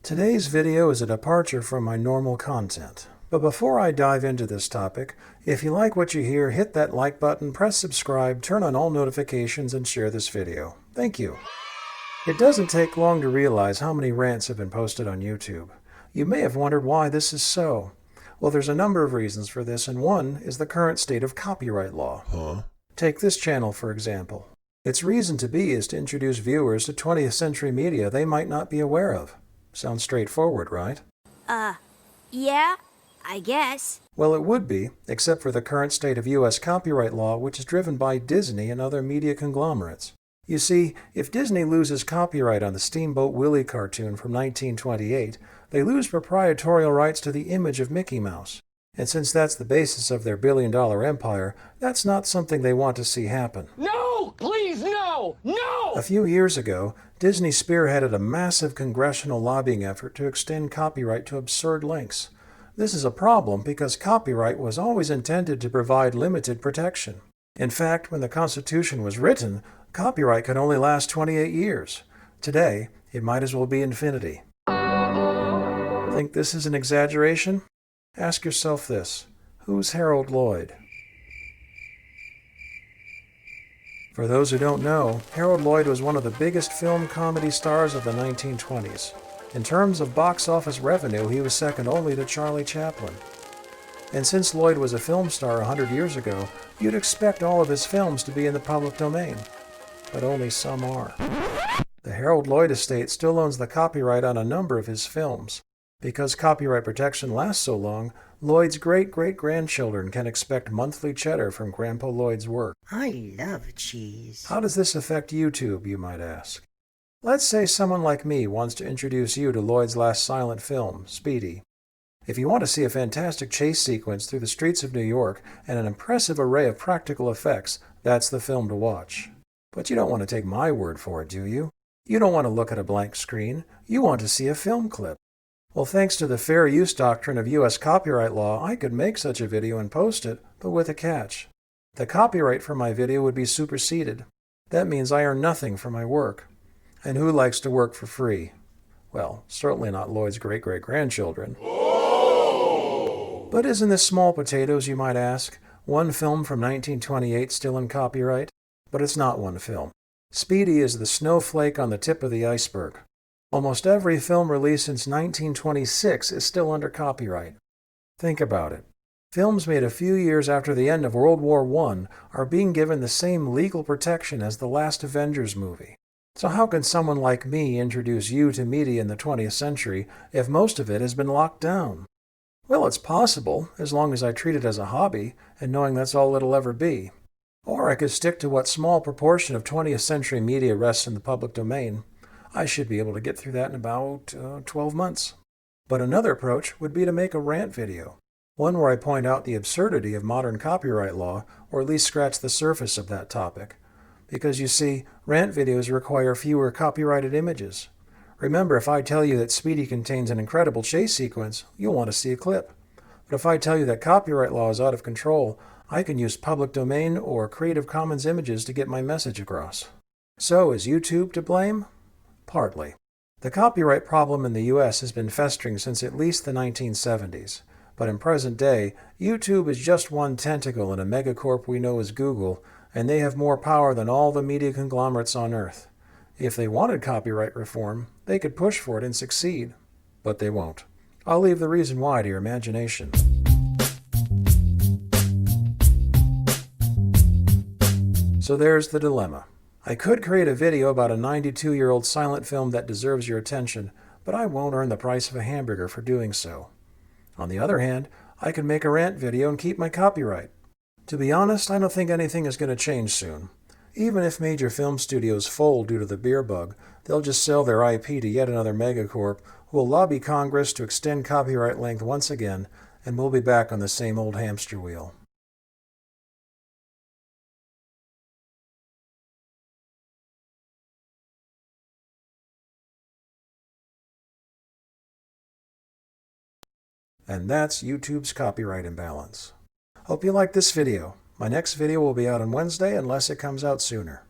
Today's video is a departure from my normal content. But before I dive into this topic, if you like what you hear, hit that like button, press subscribe, turn on all notifications, and share this video. Thank you. It doesn't take long to realize how many rants have been posted on YouTube. You may have wondered why this is so. Well, there's a number of reasons for this, and one is the current state of copyright law. Take this channel, for example. Its reason to be is to introduce viewers to 20th century media they might not be aware of. Sounds straightforward, right? Yeah, I guess. Well, it would be, except for the current state of U.S. copyright law, which is driven by Disney and other media conglomerates. You see, if Disney loses copyright on the Steamboat Willie cartoon from 1928, they lose proprietorial rights to the image of Mickey Mouse. And since that's the basis of their billion-dollar empire, that's not something they want to see happen. No! Please, no! No! A few years ago, Disney spearheaded a massive congressional lobbying effort to extend copyright to absurd lengths. This is a problem because copyright was always intended to provide limited protection. In fact, when the Constitution was written, copyright could only last 28 years. Today, it might as well be infinity. Think this is an exaggeration? Ask yourself this: who's Harold Lloyd? For those who don't know, Harold Lloyd was one of the biggest film comedy stars of the 1920s. In terms of box office revenue, he was second only to Charlie Chaplin. And since Lloyd was a film star 100 years ago, you'd expect all of his films to be in the public domain. But only some are. The Harold Lloyd estate still owns the copyright on a number of his films. Because copyright protection lasts so long, Lloyd's great-great-grandchildren can expect monthly cheddar from Grandpa Lloyd's work. I love cheese. How does this affect YouTube, you might ask? Let's say someone like me wants to introduce you to Lloyd's last silent film, Speedy. If you want to see a fantastic chase sequence through the streets of New York and an impressive array of practical effects, that's the film to watch. But you don't want to take my word for it, do you? You don't want to look at a blank screen. You want to see a film clip. Well, thanks to the fair use doctrine of U.S. copyright law, I could make such a video and post it, but with a catch. The copyright for my video would be superseded. That means I earn nothing for my work. And who likes to work for free? Well, certainly not Lloyd's great-great-grandchildren. But isn't this small potatoes, you might ask? One film from 1928 still in copyright? But it's not one film. Speedy is the snowflake on the tip of the iceberg. Almost every film released since 1926 is still under copyright. Think about it. Films made a few years after the end of World War I are being given the same legal protection as the last Avengers movie. So how can someone like me introduce you to media in the 20th century if most of it has been locked down? Well, it's possible, as long as I treat it as a hobby and knowing that's all it'll ever be. Or I could stick to what small proportion of 20th century media rests in the public domain. I should be able to get through that in about 12 months. But another approach would be to make a rant video, one where I point out the absurdity of modern copyright law, or at least scratch the surface of that topic. Because you see, rant videos require fewer copyrighted images. Remember, if I tell you that Speedy contains an incredible chase sequence, you'll want to see a clip. But if I tell you that copyright law is out of control, I can use public domain or Creative Commons images to get my message across. So, is YouTube to blame? Partly. The copyright problem in the U.S. has been festering since at least the 1970s. But in present day, YouTube is just one tentacle in a megacorp we know as Google, and they have more power than all the media conglomerates on Earth. If they wanted copyright reform, they could push for it and succeed. But they won't. I'll leave the reason why to your imagination. So there's the dilemma. I could create a video about a 92-year-old silent film that deserves your attention, but I won't earn the price of a hamburger for doing so. On the other hand, I could make a rant video and keep my copyright. To be honest, I don't think anything is going to change soon. Even if major film studios fold due to the beer bug, they'll just sell their IP to yet another megacorp who will lobby Congress to extend copyright length once again, and we'll be back on the same old hamster wheel. And that's YouTube's copyright imbalance. Hope you liked this video. My next video will be out on Wednesday unless it comes out sooner.